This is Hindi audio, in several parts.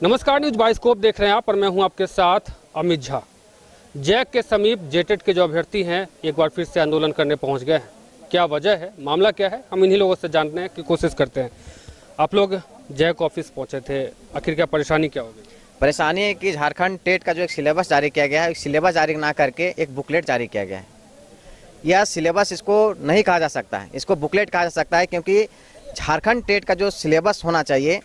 नमस्कार, न्यूज बाइस्कोप देख रहे हैं आप और मैं हूं आपके साथ अमित झा। जैक के समीप जेटेट के जो अभ्यर्थी हैं एक बार फिर से आंदोलन करने पहुंच गए हैं। क्या वजह है, मामला क्या है, हम इन्हीं लोगों से जानने की कोशिश करते हैं। आप लोग जैक ऑफिस पहुंचे थे, आखिर क्या परेशानी क्या हो गई? परेशानी है कि झारखंड टेट का जो एक सिलेबस जारी किया गया है, सिलेबस जारी ना करके एक बुकलेट जारी किया गया है। यह सिलेबस इसको नहीं कहा जा सकता है, इसको बुकलेट कहा जा सकता है, क्योंकि झारखंड टेट का जो सिलेबस होना चाहिए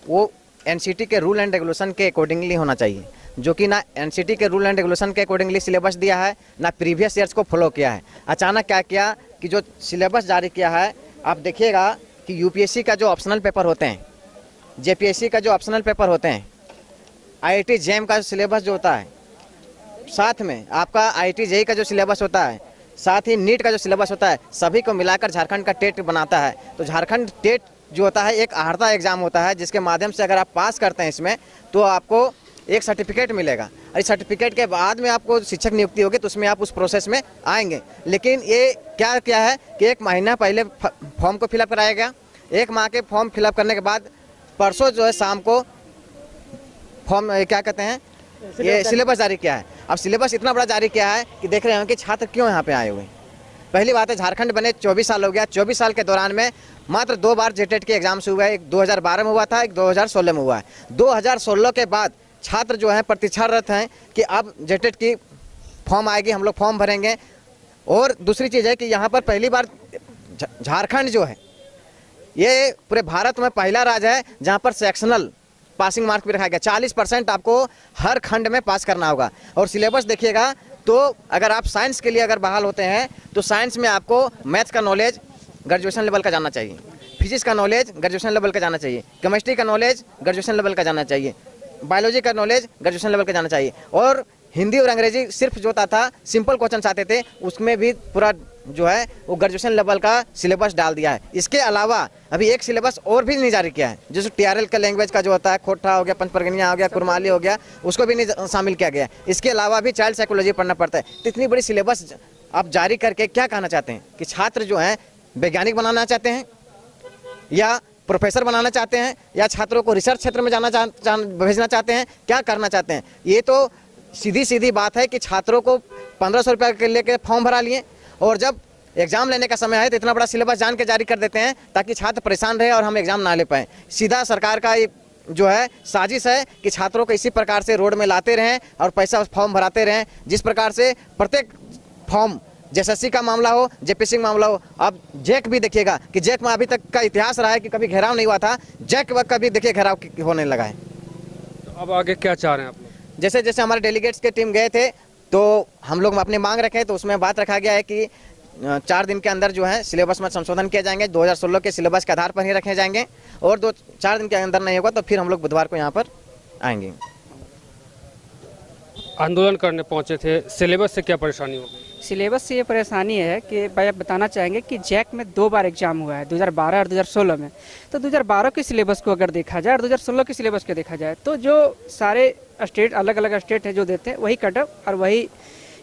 वो एनसीटी के रूल एंड रेगुलेशन के अकॉर्डिंगली होना चाहिए, जो कि ना एनसीटी के रूल एंड रेगुलेशन के अकॉर्डिंगली सिलेबस दिया है, ना प्रीवियस ईयर्स को फॉलो किया है। अचानक क्या किया कि जो सिलेबस जारी किया है, आप देखिएगा कि यूपीएससी का जो ऑप्शनल पेपर होते हैं, जेपीएससी का जो ऑप्शनल पेपर होते हैं, आईआईटी जेम का सिलेबस जो होता है, साथ में आपका आईआईटी जेई का जो सिलेबस होता है, साथ ही नीट का जो सिलेबस होता है, सभी को मिलाकर झारखंड का टेट बनाता है। तो झारखंड टेट जो होता है एक आहर्ता एग्जाम होता है, जिसके माध्यम से अगर आप पास करते हैं इसमें तो आपको एक सर्टिफिकेट मिलेगा, और इस सर्टिफिकेट के बाद में आपको शिक्षक नियुक्ति होगी, तो उसमें आप उस प्रोसेस में आएंगे। लेकिन ये क्या है कि एक महीना पहले फॉर्म को फिलअप कराया गया, एक माह के फॉर्म फिलअप करने के बाद परसों जो है शाम को फॉर्म क्या कहते हैं ये सिलेबस जारी किया है। अब सिलेबस इतना बड़ा जारी किया है कि देख रहे हैं कि छात्र क्यों यहाँ पे आए हुए हैं। पहली बात है, झारखंड बने 24 साल हो गया, 24 साल के दौरान में मात्र 2 बार जेटेट के एग्जाम्स हुए हैं। एक 2012 में हुआ था, एक 2016 में हुआ है। 2016 के बाद छात्र जो हैं प्रतीक्षारत हैं कि अब जेटेट की फॉर्म आएगी, हम लोग फॉर्म भरेंगे। और दूसरी चीज़ है कि यहाँ पर पहली बार झारखंड जो है ये पूरे भारत में पहला राज्य है जहाँ पर सेक्शनल पासिंग मार्क भी रखा गया। 40% आपको हर खंड में पास करना होगा। और सिलेबस देखिएगा तो अगर आप साइंस के लिए अगर बहाल होते हैं तो साइंस में आपको मैथ्स का नॉलेज ग्रेजुएशन लेवल का जाना चाहिए, फिजिक्स का नॉलेज ग्रेजुएशन लेवल का जाना चाहिए, केमिस्ट्री का नॉलेज ग्रेजुएशन लेवल का जाना चाहिए, बायोलॉजी का नॉलेज ग्रेजुएशन लेवल का जाना चाहिए। और हिंदी और अंग्रेजी सिर्फ जो था सिंपल क्वेश्चन आते थे, उसमें भी पूरा जो है वो ग्रेजुएशन लेवल का सिलेबस डाल दिया है। इसके अलावा अभी एक सिलेबस और भी नहीं जारी किया है, जैसे टीआरएल का लैंग्वेज का जो होता है, खोटा हो गया, पंचपरगनिया हो गया, कुरमाली हो गया, उसको भी नहीं शामिल किया गया। इसके अलावा भी चाइल्ड साइकोलॉजी पढ़ना पड़ता है। तो इतनी बड़ी सिलेबस आप जारी करके क्या कहना चाहते हैं कि छात्र जो हैं वैज्ञानिक बनाना चाहते हैं या प्रोफेसर बनाना चाहते हैं या छात्रों को रिसर्च क्षेत्र में भेजना चाहते हैं, क्या करना चाहते हैं? ये तो सीधी बात है कि छात्रों को 1500 रुपये के लेके फॉर्म भरा लिए, और जब एग्जाम लेने का समय है तो इतना बड़ा सिलेबस जान के जारी कर देते हैं ताकि छात्र परेशान रहे और हम एग्जाम ना ले पाएँ। सीधा सरकार का ये जो है साजिश है कि छात्रों को इसी प्रकार से रोड में लाते रहें और पैसा फॉर्म भराते रहें। जिस प्रकार से प्रत्येक फॉर्म, जेएसएससी का मामला हो, जेपीएससी का मामला हो, अब जैक भी देखिएगा कि जैक में अभी तक का इतिहास रहा है कि कभी घेराव नहीं हुआ था, जैक वक्त कभी देखिए घेराव होने लगा है। तो अब आगे क्या चाह रहे हैं आप लोग? जैसे जैसे हमारे डेलीगेट्स के टीम गए थे तो हम लोग अपनी मांग रखे, तो उसमें बात रखा गया है कि 4 दिन के अंदर जो है सिलेबस में संशोधन किया जाएंगे, 2016 के सिलेबस के आधार पर ही रखे जाएंगे, और 4 दिन के अंदर नहीं होगा तो फिर हम लोग बुधवार को यहाँ पर आएंगे। आंदोलन करने पहुंचे थे, सिलेबस से क्या परेशानी हो गई? सिलेबस से ये परेशानी है कि भाई आप बताना चाहेंगे कि जैक में 2 बार एग्जाम हुआ है, 2012 और 2016 में। तो 2012 के सिलेबस को अगर देखा जाए और 2016 के सिलेबस को देखा जाए तो जो सारे स्टेट अलग अलग स्टेट है जो देते हैं वही कटअप और वही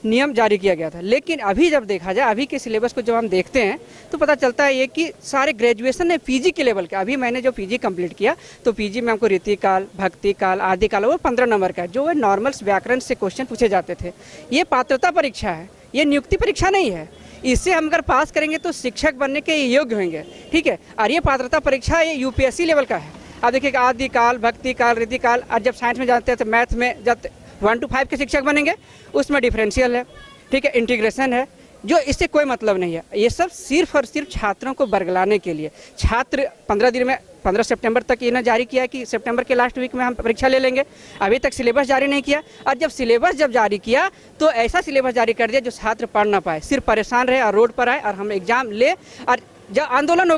नियम जारी किया गया था। लेकिन अभी जब देखा जाए, अभी के सिलेबस को जब हम देखते हैं तो पता चलता है ये कि सारे ग्रेजुएशन है पीजी के लेवल के। अभी मैंने जो पीजी कंप्लीट किया तो पीजी में हमको रीतिकाल, भक्तिकाल, आदिकाल वो 15 नंबर का है, जो है नॉर्मल्स व्याकरण से क्वेश्चन पूछे जाते थे। ये पात्रता परीक्षा है, ये नियुक्ति परीक्षा नहीं है। इससे हम अगर पास करेंगे तो शिक्षक बनने के योग्य होंगे, ठीक है। और ये पात्रता परीक्षा ये यूपीएससी लेवल का है। अब देखिएगा आदिकाल, भक्तिकाल, रीतिकाल, और जब साइंस में जाते हैं तो मैथ में जब 1 to 5 के शिक्षक बनेंगे उसमें डिफरेंशियल है, ठीक है, इंटीग्रेशन है, जो इससे कोई मतलब नहीं है। ये सब सिर्फ और सिर्फ छात्रों को बरगलाने के लिए। छात्र 15 दिन में 15 सितंबर तक ये ना जारी किया कि सितंबर के लास्ट वीक में हम परीक्षा ले लेंगे। अभी तक सिलेबस जारी नहीं किया, और जब सिलेबस जारी किया तो ऐसा सिलेबस जारी कर दिया जो छात्र पढ़ ना पाए, सिर्फ परेशान रहे और रोड पर आए और हम एग्जाम ले, और जब आंदोलन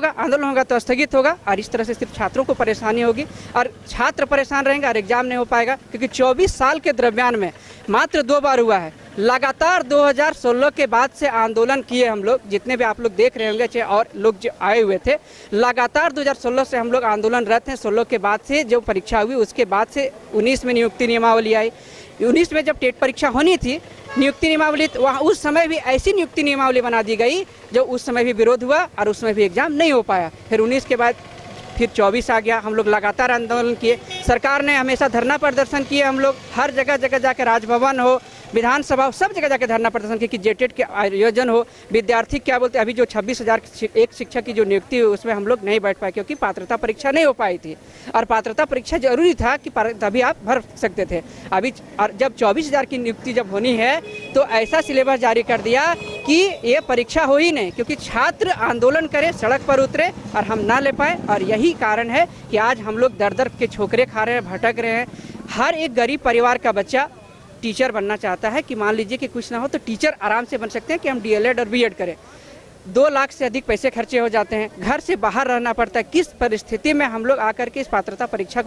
होगा तो स्थगित होगा, और इस तरह से सिर्फ छात्रों को परेशानी होगी और छात्र परेशान रहेंगे और एग्जाम नहीं हो पाएगा। क्योंकि 24 साल के दरम्यान में मात्र 2 बार हुआ है। लगातार 2016 के बाद से आंदोलन किए हम लोग, जितने भी आप लोग देख रहे होंगे चाहे और लोग जो आए हुए थे, लगातार 2016 से हम लोग आंदोलनरत हैं। 16 के बाद से जो परीक्षा हुई उसके बाद से 19 में नियुक्ति नियमावली आई। 19 में जब टेट परीक्षा होनी थी नियुक्ति नियमावली, वहाँ उस समय भी ऐसी नियुक्ति नियमावली बना दी गई जो उस समय भी विरोध हुआ और उस समय भी एग्जाम नहीं हो पाया। फिर 19 के बाद फिर 24 आ गया, हम लोग लगातार आंदोलन किए, सरकार ने हमेशा धरना प्रदर्शन किए, हम लोग हर जगह जगह जाकर राजभवन हो, विधानसभा हो, सब जगह जाकर धरना प्रदर्शन किए कि जेटेट के आयोजन हो। विद्यार्थी क्या बोलते हैं, अभी जो 26,000 एक शिक्षक की जो नियुक्ति हुई उसमें हम लोग नहीं बैठ पाए क्योंकि पात्रता परीक्षा नहीं हो पाई थी, और पात्रता परीक्षा जरूरी था कि तभी आप भर सकते थे। अभी जब 24,000 की नियुक्ति जब होनी है तो ऐसा सिलेबस जारी कर दिया कि ये परीक्षा हो ही नहीं, क्योंकि छात्र आंदोलन करे, सड़क पर उतरे और हम ना ले पाए। और यही कारण है कि आज हम लोग दर दर के ठोकरे खा रहे हैं, भटक रहे हैं। हर एक गरीब परिवार का बच्चा टीचर बनना चाहता है कि मान लीजिए कि कुछ ना हो तो टीचर आराम से बन सकते हैं कि हम डीएलएड और बीएड करें। 2 लाख से अधिक पैसे खर्चे हो जाते हैं, घर से बाहर रहना पड़ता है। किस परिस्थिति में हम लोग आकर के इस पात्रता परीक्षा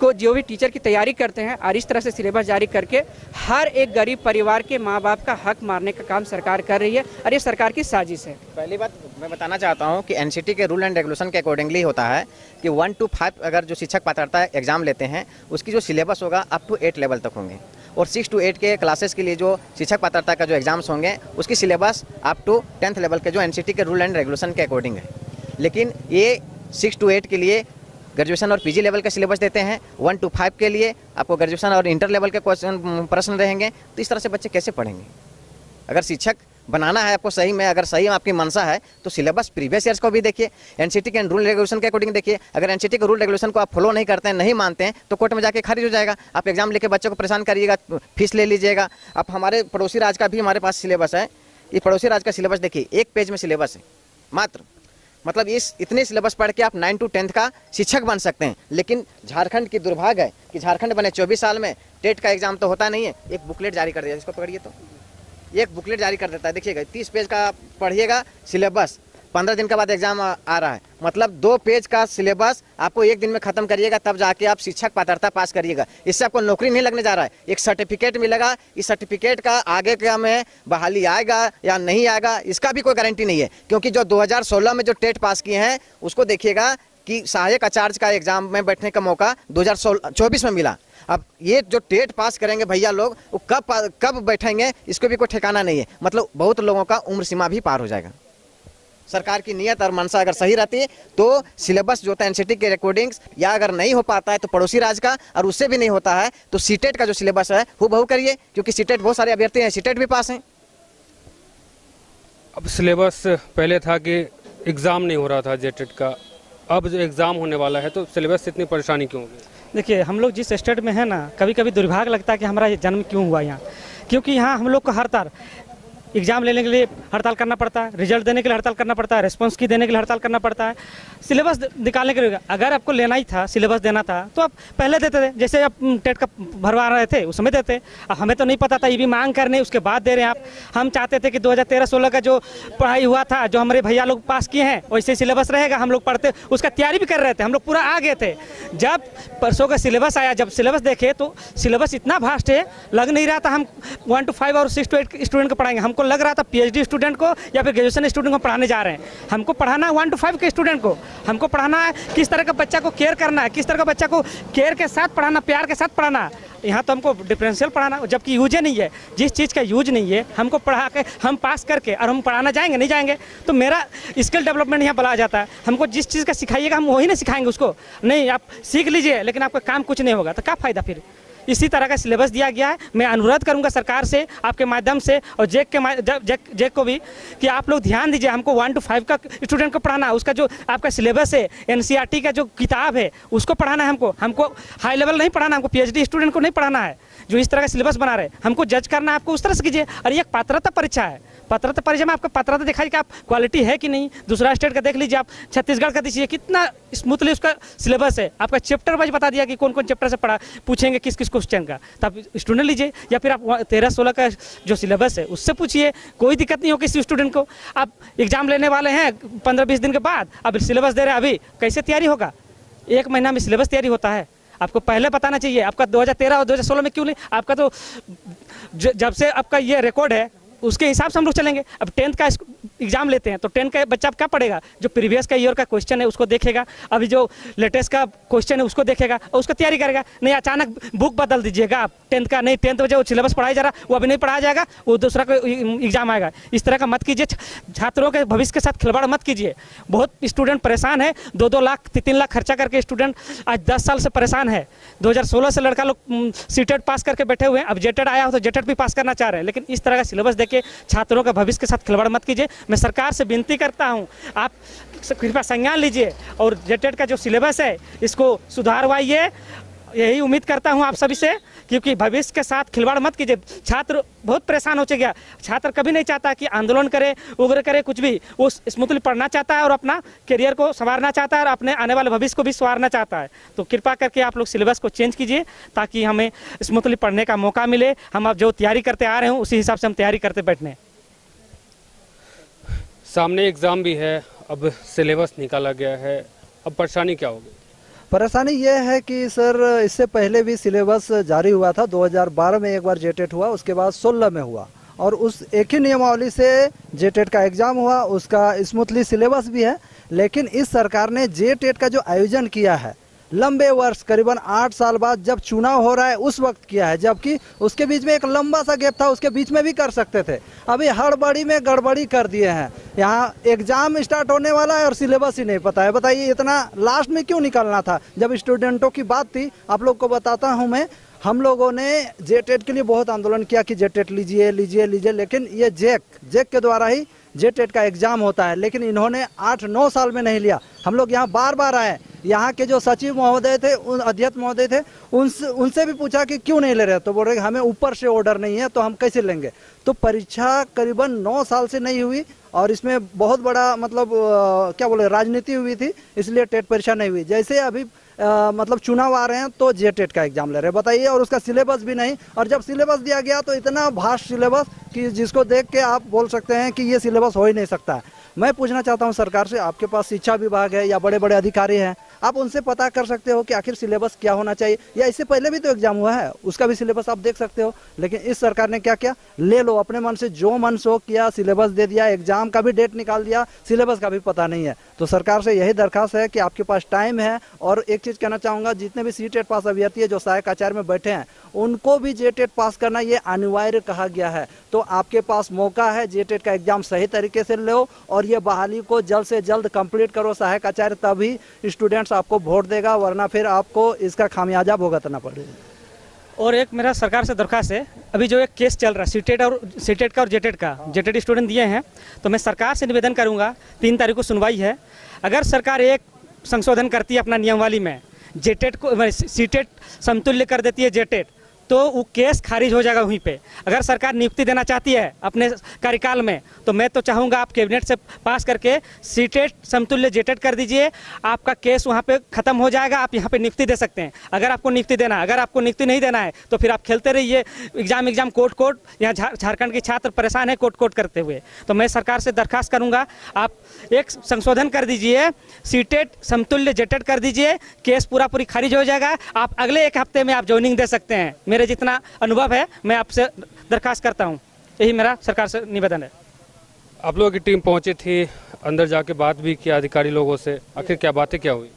को जो भी टीचर की तैयारी करते हैं और इस तरह से सिलेबस जारी करके हर एक गरीब परिवार के माँ बाप का हक मारने का काम सरकार कर रही है, और ये सरकार की साजिश है। पहली बात मैं बताना चाहता हूँ कि एनसीटी के रूल एंड रेगुलेशन के अकॉर्डिंगली होता है कि 1 to 5 अगर जो शिक्षक पात्रता एग्जाम लेते हैं उसकी जो सिलेबस होगा अप टू 8 लेवल तक होंगे, और 6 to 8 के क्लासेस के लिए जो शिक्षक पात्रता का जो एग्जाम्स होंगे उसकी syllabus up to 10th level के जो एनसीटी के रूल एंड रेगुलेशन के अकॉर्डिंग है। लेकिन ये 6 to 8 के लिए ग्रेजुएशन और पीजी लेवल का सिलेबस देते हैं, 1 to 5 के लिए आपको ग्रेजुएशन और इंटर लेवल के प्रश्न रहेंगे। तो इस तरह से बच्चे कैसे पढ़ेंगे? अगर शिक्षक बनाना है आपको सही में, अगर सही में आपकी मंशा है तो सिलेबस प्रीवियस ईयर्स को भी देखिए, एनसीटी के रूल रेगुलेशन के अकॉर्डिंग देखिए। अगर एनसीटी के रूल रेगुलेशन को आप फॉलो नहीं करते हैं, नहीं मानते हैं, तो कोर्ट में जाके खारिज हो जाएगा। आप एग्जाम लेके बच्चों को परेशान करिएगा, फीस ले लीजिएगा। आप हमारे पड़ोसी राज्य का भी हमारे पास सिलेबस है, ये पड़ोसी राज्य का सिलेबस देखिए, 1 पेज में सिलेबस है मात्र। मतलब इतने सिलेबस पढ़ के आप 9 to 10th का शिक्षक बन सकते हैं। लेकिन झारखंड की दुर्भाग्य है कि झारखंड बने 24 साल में टेट का एग्जाम तो होता नहीं है। एक बुकलेट जारी कर दिया, इसको पकड़िए तो एक बुकलेट जारी कर देता है, देखिएगा 30 पेज का पढ़िएगा सिलेबस, 15 दिन के बाद एग्जाम आ रहा है। मतलब 2 पेज का सिलेबस आपको 1 दिन में खत्म करिएगा, तब जाके आप शिक्षक पात्रता पास करिएगा। इससे आपको नौकरी नहीं लगने जा रहा है, एक सर्टिफिकेट मिलेगा। इस सर्टिफिकेट का आगे क्या में बहाली आएगा या नहीं आएगा इसका भी कोई गारंटी नहीं है, क्योंकि जो 2016 में जो टेट पास किए हैं उसको देखिएगा कि सहायक आचार्य का एग्जाम में बैठने का मौका 2024 में मिला। अब ये जो टेट पास करेंगे भैया लोग, वो कब बैठेंगे इसको भी कोई ठिकाना नहीं है। मतलब बहुत लोगों का उम्र सीमा भी पार हो जाएगा। सरकार की नियत और मंशा अगर सही रहती है तो सिलेबस जो होता है एनसीटी के रिकॉर्डिंग्स, या अगर नहीं हो पाता है तो पड़ोसी राज्य का, और उससे भी नहीं होता है तो सीटेट का जो सिलेबस है वो बहु करिए, क्योंकि सीटेट बहुत सारे अभ्यर्थी हैं, सीटेट भी पास हैं। अब सिलेबस पहले था कि एग्ज़ाम नहीं हो रहा था जेटेट का, अब जो एग्ज़ाम होने वाला है तो सिलेबस से इतनी परेशानी क्यों होगी? देखिए, हम लोग जिस स्टेट में है ना, कभी कभी दुर्भाग्य लगता है कि हमारा ये जन्म क्यों हुआ यहाँ, क्योंकि यहाँ हम लोग को हर तरह एग्जाम लेने के लिए हड़ताल करना पड़ता है, रिजल्ट देने के लिए हड़ताल करना पड़ता है, रेस्पॉन्स की देने के लिए हड़ताल करना पड़ता है, सिलेबस निकालने के लिए। अगर आपको लेना ही था, सिलेबस देना था तो आप पहले देते थे, जैसे आप टेट का भरवा रहे थे उस समय देते। अब हमें तो नहीं पता था, ये भी मांग करने उसके बाद दे रहे हैं आप। हम चाहते थे कि 2013-16 का जो पढ़ाई हुआ था, जो हमारे भैया लोग पास किए हैं वैसे सिलेबस रहेगा, हम लोग पढ़ते, उसका तैयारी भी कर रहे थे, हम लोग पूरा आ गए थे। जब परसों का सिलेबस आया, जब सिलेबस देखे तो सिलेबस इतना भास्ट है, लग नहीं रहा था हम 1 to 5 और 6 to 8 स्टूडेंट को पढ़ाएंगे। हमको लग रहा था पीएचडी स्टूडेंट को या फिर ग्रेजुएशन स्टूडेंट को पढ़ाने जा रहे हैं। हमको पढ़ाना है 1 to 5 के स्टूडेंट को, हमको पढ़ाना है किस तरह का बच्चा को केयर करना है, किस तरह का बच्चा को केयर के साथ पढ़ाना, प्यार के साथ पढ़ाना। यहाँ तो हमको डिफरेंशियल पढ़ाना, जबकि यूज नहीं है। जिस चीज़ का यूज नहीं है हमको पढ़ा के हम पास करके और हम पढ़ाना जाएंगे, नहीं जाएंगे तो मेरा स्किल डेवलपमेंट यहाँ बढ़ा जाता है। हमको जिस चीज़ का सिखाइएगा हम वही ना सिखाएंगे उसको, नहीं आप सीख लीजिए लेकिन आपका काम कुछ नहीं होगा, तो क्या फ़ायदा फिर। इसी तरह का सिलेबस दिया गया है। मैं अनुरोध करूंगा सरकार से, आपके माध्यम से और जेक को भी, कि आप लोग ध्यान दीजिए। हमको 1 to 5 का स्टूडेंट को पढ़ाना है, उसका जो आपका सिलेबस है, एनसीईआरटी का जो किताब है उसको पढ़ाना है। हमको हाई लेवल नहीं पढ़ाना, हमको पीएचडी स्टूडेंट को नहीं पढ़ाना है। जो इस तरह का सिलेबस बना रहे हमको जज करना है, आपको उस तरह से कीजिए। और ये एक पात्रता परीक्षा है, पात्रता परीक्षा में आपका पात्रता दिखाइए कि आप क्वालिटी है कि नहीं। दूसरा स्टेट का देख लीजिए, आप छत्तीसगढ़ का दीजिए, कितना स्मूथली उसका सिलेबस है। आपका चैप्टर वाइज बता दिया कि कौन कौन चैप्टर से पढ़ा, पूछेंगे किस किस क्वेश्चन का, तो आप स्टूडेंट लीजिए। या फिर आप 13-16 का जो सिलेबस है उससे पूछिए, कोई दिक्कत नहीं हो किसी स्टूडेंट को। आप एग्जाम लेने वाले हैं 15-20 दिन के बाद, अब सिलेबस दे रहे हैं, अभी कैसे तैयारी होगा? 1 महीना में सिलेबस तैयारी होता है। आपको पहले बताना चाहिए। आपका 2013 और 2016 में क्यों नहीं? आपका तो जब से आपका ये रिकॉर्ड है उसके हिसाब से हम लोग चलेंगे। अब 10th का एग्जाम लेते हैं तो 10 का बच्चा क्या पढ़ेगा, जो प्रीवियस का ईयर का क्वेश्चन है उसको देखेगा, अभी जो लेटेस्ट का क्वेश्चन है उसको देखेगा और उसका तैयारी करेगा। नहीं अचानक बुक बदल दीजिएगा आप 10th का, नहीं 10th में जो सिलेबस पढ़ाया जा रहा वो अभी नहीं पढ़ाया जाएगा, वो दूसरा कोई एग्जाम आएगा। इस तरह का मत कीजिए, छात्रों के भविष्य के साथ खिलवाड़ मत कीजिए। बहुत स्टूडेंट परेशान है, 2-2 लाख 3 लाख खर्चा करके स्टूडेंट आज 10 साल से परेशान है। 2016 से लड़का लोग सीटेट पास करके बैठे हुए हैं, अब जेटेट आया हो तो जेटेट भी पास करना चाह रहे हैं, लेकिन इस तरह का सिलेबस देके छात्रों का भविष्य के साथ खिलवाड़ मत कीजिए। मैं सरकार से विनती करता हूं, आप कृपया संज्ञान लीजिए और जेटेट का जो सिलेबस है इसको सुधारवाइए। यही उम्मीद करता हूं आप सभी से, क्योंकि भविष्य के साथ खिलवाड़ मत कीजिए। छात्र बहुत परेशान हो चुके हैं। छात्र कभी नहीं चाहता कि आंदोलन करे, उग्र करे, कुछ भी। वो स्मूथली पढ़ना चाहता है और अपना करियर को संवारना चाहता है और अपने आने वाले भविष्य को भी संवारना चाहता है। तो कृपा करके आप लोग सिलेबस को चेंज कीजिए ताकि हमें स्मूथली पढ़ने का मौका मिले। हम अब जो तैयारी करते आ रहे हैं उसी हिसाब से हम तैयारी करते बैठने। सामने एग्ज़ाम भी है, अब सिलेबस निकाला गया है, अब परेशानी क्या होगी? परेशानी ये है कि सर इससे पहले भी सिलेबस जारी हुआ था। 2012 में एक बार जेटेट हुआ, उसके बाद 16 में हुआ और उस एक ही नियमावली से जेटेट का एग्ज़ाम हुआ, उसका स्मूथली सिलेबस भी है। लेकिन इस सरकार ने जेटेट का जो आयोजन किया है लंबे वर्ष करीबन 8 साल बाद जब चुनाव हो रहा है उस वक्त किया है, जबकि उसके बीच में एक लंबा सा गैप था, उसके बीच में भी कर सकते थे। अभी हड़बड़ी में गड़बड़ी कर दिए हैं। यहाँ एग्जाम स्टार्ट होने वाला है और सिलेबस ही नहीं पता है। बताइए इतना लास्ट में क्यों निकालना था? जब स्टूडेंटों की बात थी, आप लोग को बताता हूँ मैं, हम लोगों ने जेटेट के लिए बहुत आंदोलन किया कि जेटेट लीजिए लीजिए लीजिए, लेकिन ये जेक के द्वारा ही जेटेट का एग्ज़ाम होता है, लेकिन इन्होंने 8-9 साल में नहीं लिया। हम लोग यहाँ बार बार आए, यहाँ के जो सचिव महोदय थे, उन अध्यक्ष महोदय थे, उनसे भी पूछा कि क्यों नहीं ले रहे, तो बोल रहे हमें ऊपर से ऑर्डर नहीं है तो हम कैसे लेंगे। तो परीक्षा करीबन 9 साल से नहीं हुई और इसमें बहुत बड़ा मतलब क्या बोले राजनीति हुई थी, इसलिए टेट परीक्षा नहीं हुई। जैसे अभी मतलब चुनाव आ रहे हैं तो जेटेट का एग्जाम ले रहे हैं, बताइए, और उसका सिलेबस भी नहीं। और जब सिलेबस दिया गया तो इतना भास्ट सिलेबस कि जिसको देख के आप बोल सकते हैं कि ये सिलेबस हो ही नहीं सकता है। मैं पूछना चाहता हूं सरकार से, आपके पास शिक्षा विभाग है या बड़े बड़े अधिकारी हैं, आप उनसे पता कर सकते हो कि आखिर सिलेबस क्या होना चाहिए, या इससे पहले भी तो एग्जाम हुआ है उसका भी सिलेबस आप देख सकते हो। लेकिन इस सरकार ने क्या किया, ले लो अपने मन से जो मन सो किया, सिलेबस दे दिया, एग्जाम का भी डेट निकाल दिया, सिलेबस का भी पता नहीं है। तो सरकार से यही दरखास्त है कि आपके पास टाइम है। और एक चीज़ कहना चाहूँगा, जितने भी सीटेट पास अभ्यर्थी है जो सहायक आचार्य में बैठे हैं उनको भी जेटेट पास करना ये अनिवार्य कहा गया है। तो आपके पास मौका है, जेटेट का एग्जाम सही तरीके से लो और ये बहाली को जल्द से जल्द कंप्लीट करो सहायक आचार्य, तभी स्टूडेंट्स आपको वोट देगा, वरना फिर आपको इसका खामियाजा भुगतना पड़ेगा। और एक मेरा सरकार से दरख्वास्त है, अभी जो एक केस चल रहा है सीटेट का और जेटेट का, जेटेट स्टूडेंट दिए हैं, तो मैं सरकार से निवेदन करूंगा, 3 तारीख को सुनवाई है, अगर सरकार एक संशोधन करती है अपना नियमावली में, जेटेट को सीटेट समतुल्य कर देती है जेटेट, तो वो केस खारिज हो जाएगा वहीं पे। अगर सरकार नियुक्ति देना चाहती है अपने कार्यकाल में, तो मैं तो चाहूँगा आप कैबिनेट से पास करके सीटेट समतुल्य जेटेट कर दीजिए, आपका केस वहाँ पे ख़त्म हो जाएगा, आप यहाँ पे नियुक्ति दे सकते हैं अगर आपको नियुक्ति देना है। अगर आपको नियुक्ति नहीं देना है तो फिर आप खेलते रहिए एग्जाम कोर्ट। यहाँ झारखंड के छात्र परेशान है कोर्ट करते हुए। तो मैं सरकार से दरखास्त करूँगा, आप एक संशोधन कर दीजिए, सीटेट समतुल्य जेटेट कर दीजिए, केस पूरी खारिज हो जाएगा। आप अगले 1 हफ्ते में आप ज्वाइनिंग दे सकते हैं। मेरे जितना अनुभव है मैं आपसे दरखास्त करता हूं, यही मेरा सरकार से निवेदन है। आप लोगों की टीम पहुंची थी, अंदर जाके बात भी किया अधिकारी लोगों से, आखिर क्या बातें क्या हुई?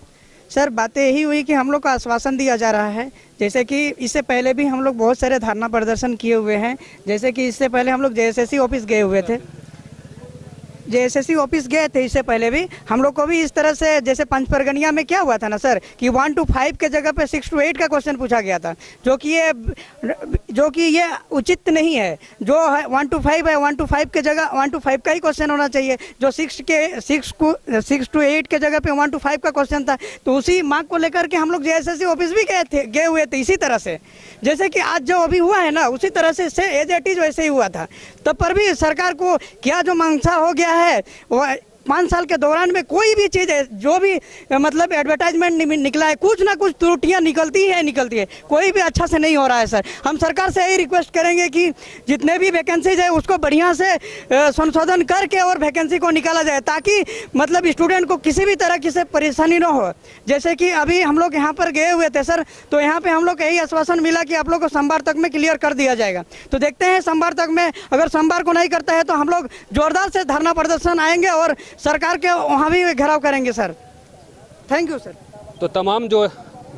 सर बातें यही हुई कि हम लोग को आश्वासन दिया जा रहा है, जैसे कि इससे पहले भी हम लोग बहुत सारे धरना प्रदर्शन किए हुए हैं। जैसे कि इससे पहले हम लोग जेएसएससी ऑफिस गए हुए थे, जेएसएससी ऑफिस गए थे। इससे पहले भी हम लोग को भी इस तरह से, जैसे पंचपरगनिया में क्या हुआ था ना सर, कि 1 to 5 के जगह पे 6 to 8 का क्वेश्चन पूछा गया था, जो कि ये उचित नहीं है। जो है 1 to 5 है, 1 to 5 के जगह 1 to 5 का ही क्वेश्चन होना चाहिए। जो 6 to 8 के जगह पे 1 to 5 का क्वेश्चन था, तो उसी मार्क को लेकर के हम लोग जेएसएससी ऑफिस भी गए हुए थे। इसी तरह से जैसे कि आज जो अभी हुआ है ना, उसी तरह से एज इट इज वैसे ही हुआ था। तब पर भी सरकार को क्या जो मंशा हो गया है, वो 5 साल के दौरान में कोई भी चीज़ है, जो भी मतलब एडवर्टाइजमेंट निकला है, कुछ ना कुछ त्रुटियां निकलती है, कोई भी अच्छा से नहीं हो रहा है सर। हम सरकार से यही रिक्वेस्ट करेंगे कि जितने भी वैकेंसीज है उसको बढ़िया से संशोधन करके और वैकेंसी को निकाला जाए, ताकि मतलब स्टूडेंट को किसी भी तरह की से परेशानी ना हो। जैसे कि अभी हम लोग यहाँ पर गए हुए थे सर, तो यहाँ पे हम लोग यही आश्वासन मिला कि आप लोग को सोमवार तक में क्लियर कर दिया जाएगा। तो देखते हैं सोमवार तक में, अगर सोमवार को नहीं करता है तो हम लोग जोरदार से धरना प्रदर्शन आएंगे और सरकार के वहाँ भी घेराव करेंगे सर। Thank you sir. तो तमाम जो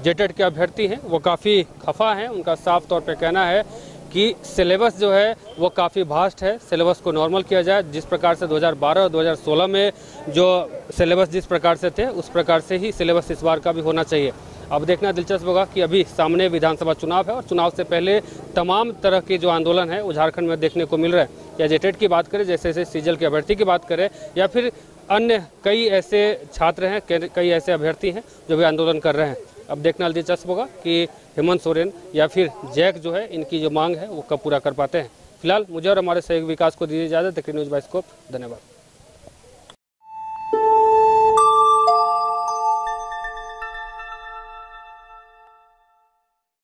जेटेट के अभ्यर्थी हैं वो काफ़ी खफा हैं। उनका साफ तौर पे कहना है कि सिलेबस जो है वो काफ़ी वास्ट है, सिलेबस को नॉर्मल किया जाए। जिस प्रकार से 2012 और 2016 में जो सिलेबस जिस प्रकार से थे उस प्रकार से ही सिलेबस इस बार का भी होना चाहिए। अब देखना दिलचस्प होगा कि अभी सामने विधानसभा चुनाव है और चुनाव से पहले तमाम तरह के जो आंदोलन है वो झारखंड में देखने को मिल रहा है। या जेटेट की बात करें, जैसे सीजल के अभ्यर्थी की बात करें, या फिर अन्य कई ऐसे छात्र हैं, कई ऐसे अभ्यर्थी हैं जो भी आंदोलन कर रहे हैं। अब देखना दिलचस्प होगा कि हेमंत सोरेन या फिर जैक जो है इनकी जो मांग है वो कब पूरा कर पाते हैं। फिलहाल मुझे और हमारे सहयोगी विकास को दीजिए इजाज़त। न्यूज़ बाइस्कोप, धन्यवाद।